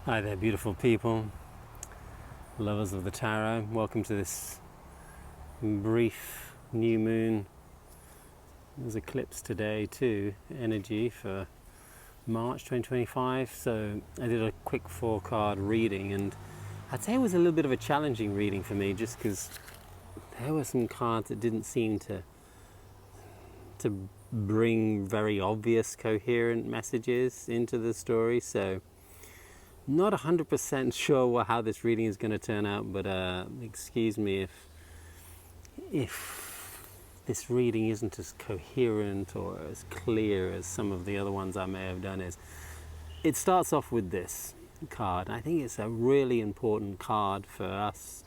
Hi there, beautiful people, lovers of the tarot. Welcome to this brief new moon. There's eclipse today too, energy for March 2025. So I did a quick 4-card reading, and I'd say it was a little bit of a challenging reading for me, just because there were some cards that didn't seem to bring very obvious, coherent messages into the story. So not 100% sure how this reading is going to turn out, but excuse me if this reading isn't as coherent or as clear as some of the other ones I may have done. It starts off with this card. I think it's a really important card for us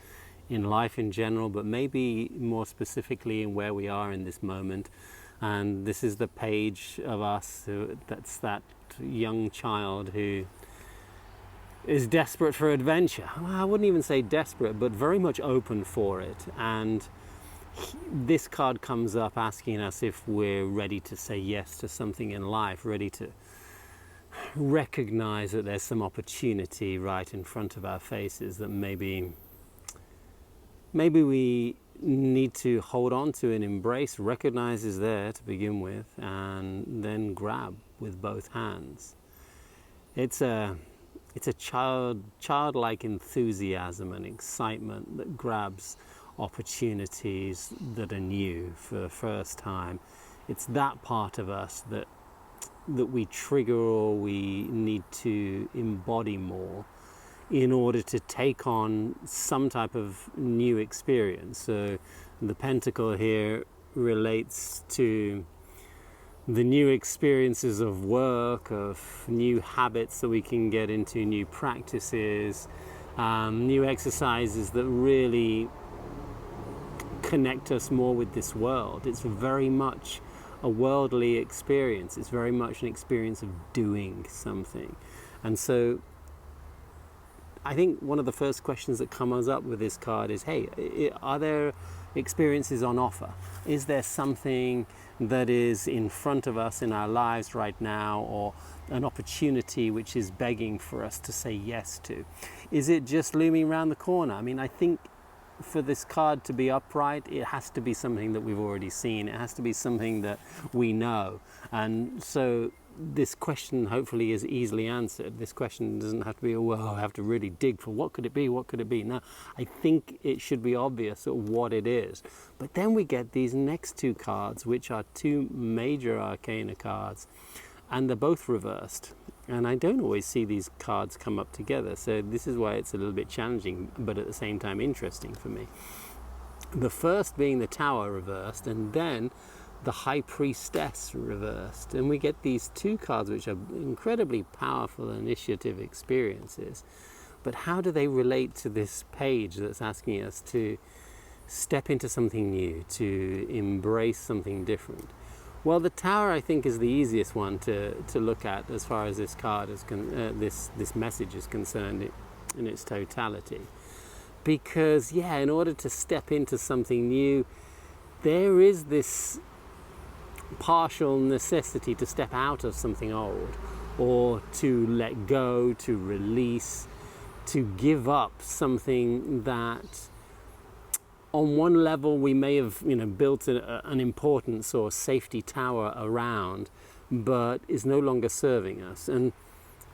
in life in general, but maybe more specifically in where we are in this moment. And this is the page of us, that's that young child who is desperate for adventure. Well, I wouldn't even say desperate, but very much open for it. And this card comes up asking us if we're ready to say yes to something in life, ready to recognize that there's some opportunity right in front of our faces that maybe we need to hold on to and embrace, recognize is there to begin with, and then grab with both hands. It's a childlike enthusiasm and excitement that grabs opportunities that are new for the first time. It's that part of us that we trigger or we need to embody more in order to take on some type of new experience. So the pentacle here relates to the new experiences of work, of new habits that we can get into, new practices, new exercises that really connect us more with this world. It's very much a worldly experience. It's very much an experience of doing something. And so I think one of the first questions that comes up with this card is, hey, are there experiences on offer? Is there something that is in front of us in our lives right now, or an opportunity which is begging for us to say yes to? Is it just looming around the corner? I mean, I think for this card to be upright, it has to be something that we've already seen. It has to be something that we know. And so this question hopefully is easily answered. This question doesn't have to be, well, I have to really dig for what could it be, what could it be? No, I think it should be obvious what it is. But then we get these next two cards, which are two major arcana cards, and they're both reversed. And I don't always see these cards come up together, so this is why it's a little bit challenging, but at the same time interesting for me. The first being the Tower reversed, and then the High Priestess reversed. And we get these two cards which are incredibly powerful initiative experiences. But how do they relate to this page that's asking us to step into something new, to embrace something different? Well, the Tower, I think, is the easiest one to look at as far as this card is this message is concerned in its totality. Because, in order to step into something new, there is this partial necessity to step out of something old, or to let go, to release, to give up something that on one level we may have built an importance or safety tower around, but is no longer serving us. And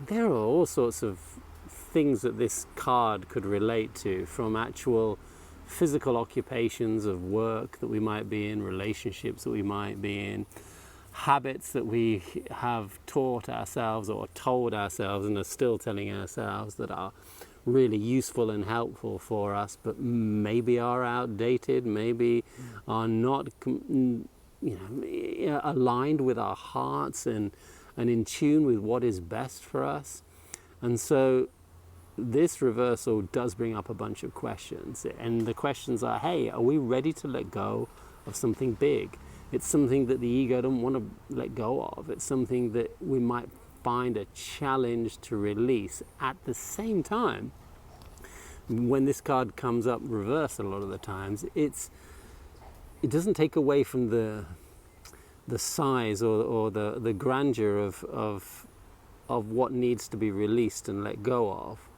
there are all sorts of things that this card could relate to, from actual physical occupations of work that we might be in, relationships that we might be in, habits that we have taught ourselves or told ourselves and are still telling ourselves that are really useful and helpful for us, but maybe are outdated, maybe are not aligned with our hearts and in tune with what is best for us. And so this reversal does bring up a bunch of questions, and the questions are, hey, are we ready to let go of something big? It's something that the ego doesn't want to let go of. It's something that we might find a challenge to release. At the same time, when this card comes up reversed a lot of the times, it doesn't take away from the size or the grandeur of of what needs to be released and let go of,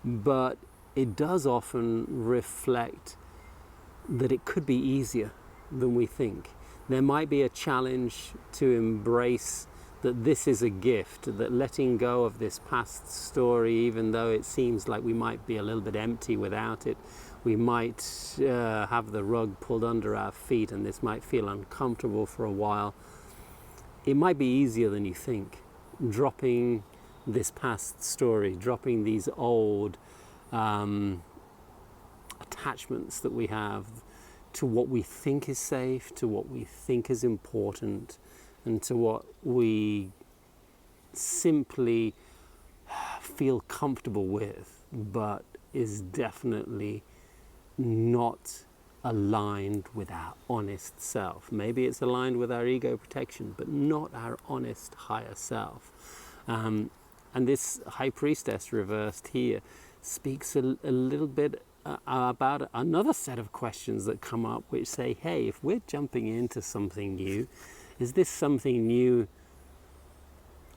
but it does often reflect that it could be easier than we think. There might be a challenge to embrace that this is a gift, that letting go of this past story, even though it seems like we might be a little bit empty without it, we might have the rug pulled under our feet and this might feel uncomfortable for a while. It might be easier than you think. Dropping this past story, dropping these old attachments that we have to what we think is safe, to what we think is important, and to what we simply feel comfortable with, but is definitely not aligned with our honest self. Maybe it's aligned with our ego protection, but not our honest higher self. And this High Priestess reversed here speaks a little bit about another set of questions that come up, which say, hey, if we're jumping into something new, is this something new,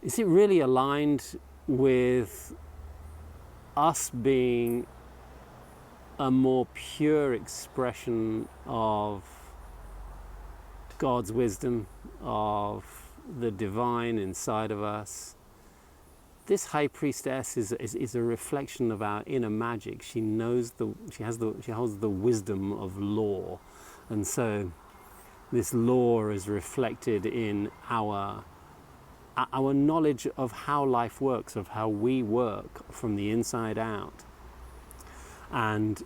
is it really aligned with us being a more pure expression of God's wisdom, of the divine inside of us? This High Priestess is a reflection of our inner magic. She knows she holds the wisdom of law, and so this law is reflected in our knowledge of how life works, of how we work from the inside out, and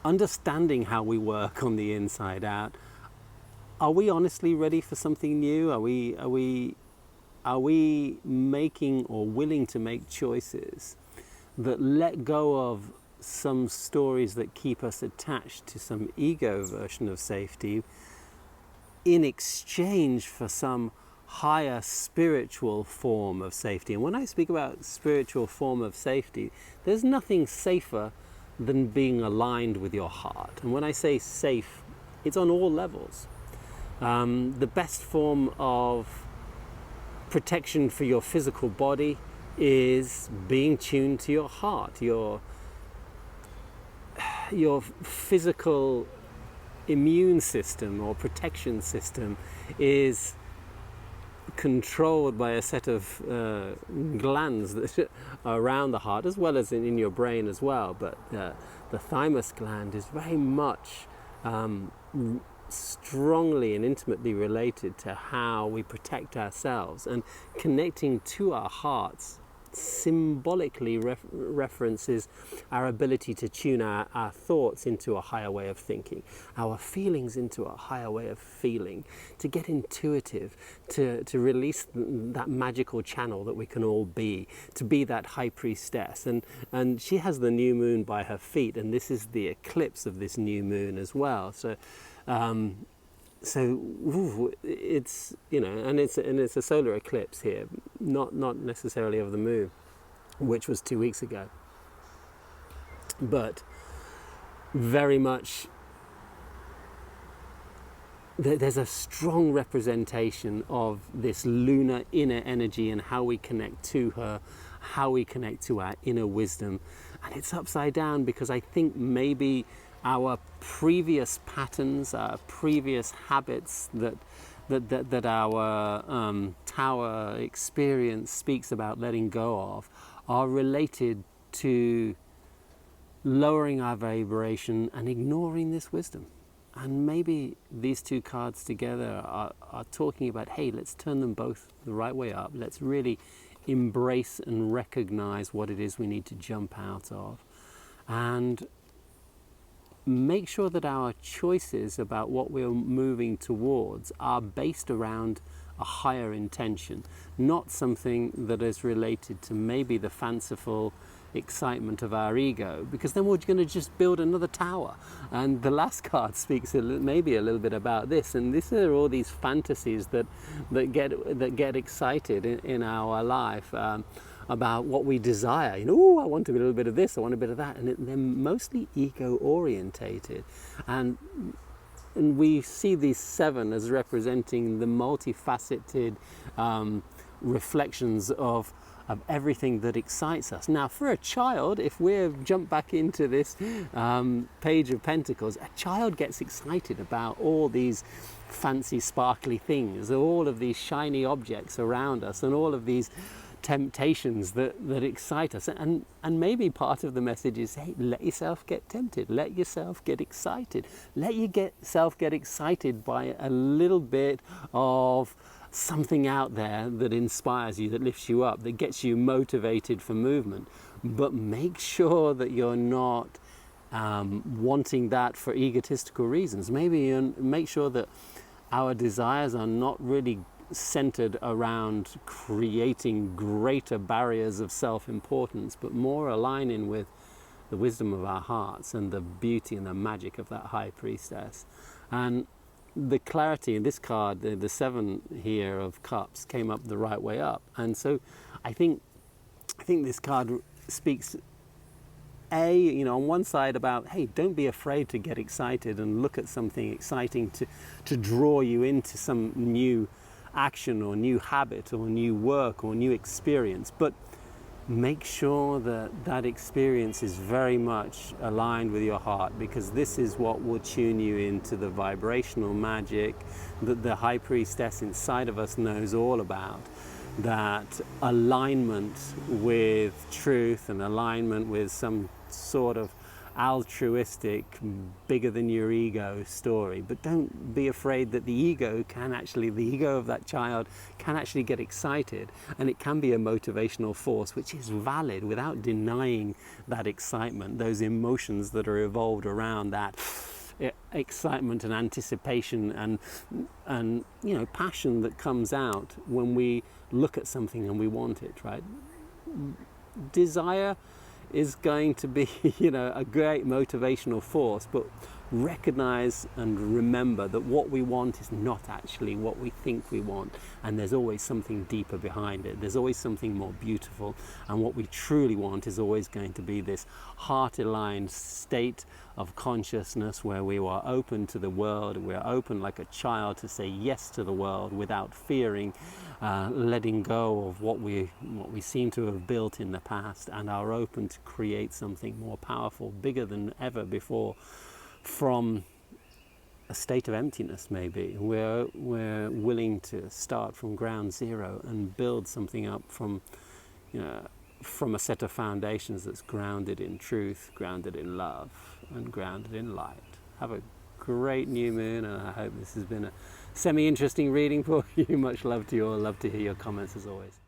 understanding how we work on the inside out. Are we honestly ready for something new? Are we making or willing to make choices that let go of some stories that keep us attached to some ego version of safety in exchange for some higher spiritual form of safety? And when I speak about spiritual form of safety, there's nothing safer than being aligned with your heart. And when I say safe, it's on all levels. The best form of protection for your physical body is being tuned to your heart. Your physical immune system or protection system is controlled by a set of glands that are around the heart, as well as in your brain as well. But the thymus gland is very much strongly and intimately related to how we protect ourselves, and connecting to our hearts symbolically references our ability to tune our thoughts into a higher way of thinking, our feelings into a higher way of feeling, to get intuitive, to release that magical channel that we can all be, to be that High Priestess. And she has the new moon by her feet, and this is the eclipse of this new moon as well. So it's, you know, and it's a solar eclipse here, not necessarily of the moon, which was 2 weeks ago, but very much there's a strong representation of this lunar inner energy and how we connect to her, how we connect to our inner wisdom. And it's upside down because I think maybe our previous patterns, our previous habits that our tower experience speaks about letting go of are related to lowering our vibration and ignoring this wisdom. And maybe these two cards together are talking about, hey, let's turn them both the right way up. Let's really embrace and recognize what it is we need to jump out of. And make sure that our choices about what we're moving towards are based around a higher intention, not something that is related to maybe the fanciful excitement of our ego, because then we're going to just build another tower. And the last card speaks maybe a little bit about this, and these are all these fantasies that get excited in our life about what we desire. You know, oh, I want a little bit of this, I want a bit of that, and they're mostly ego orientated. And we see these 7 as representing the multifaceted reflections of of everything that excites us. Now, for a child, if we jump back into this page of Pentacles, a child gets excited about all these fancy, sparkly things, all of these shiny objects around us, and all of these temptations that excite us. And maybe part of the message is, hey, let yourself get tempted, let yourself get excited, let yourself get excited by a little bit of something out there that inspires you, that lifts you up, that gets you motivated for movement. But make sure that you're not wanting that for egotistical reasons. Maybe make sure that our desires are not really centered around creating greater barriers of self-importance, but more aligning with the wisdom of our hearts and the beauty and the magic of that high priestess. And the clarity in this card, the 7 here of cups, came up the right way up. And so I think this card speaks, on one side about, hey, don't be afraid to get excited and look at something exciting to draw you into some new action or new habit or new work or new experience. But make sure that that experience is very much aligned with your heart, because this is what will tune you into the vibrational magic that the high priestess inside of us knows all about. That alignment with truth and alignment with some sort of altruistic, bigger than your ego story. But don't be afraid that the ego of that child can actually get excited, and it can be a motivational force which is valid without denying that excitement, those emotions that are evolved around that excitement and anticipation and passion that comes out when we look at something and we want it, right? Desire is going to be, a great motivational force, but recognize and remember that what we want is not actually what we think we want, and there's always something deeper behind it. There's always something more beautiful, and what we truly want is always going to be this heart-aligned state of consciousness where we are open to the world. We're open like a child to say yes to the world without fearing, letting go of what we seem to have built in the past, and are open to create something more powerful, bigger than ever before, from a state of emptiness. Maybe we're willing to start from ground zero and build something up from a set of foundations that's grounded in truth, grounded in love, and grounded in light. Have a great new moon, and I hope this has been a semi-interesting reading for you. Much love to you all. Love to hear your comments as always.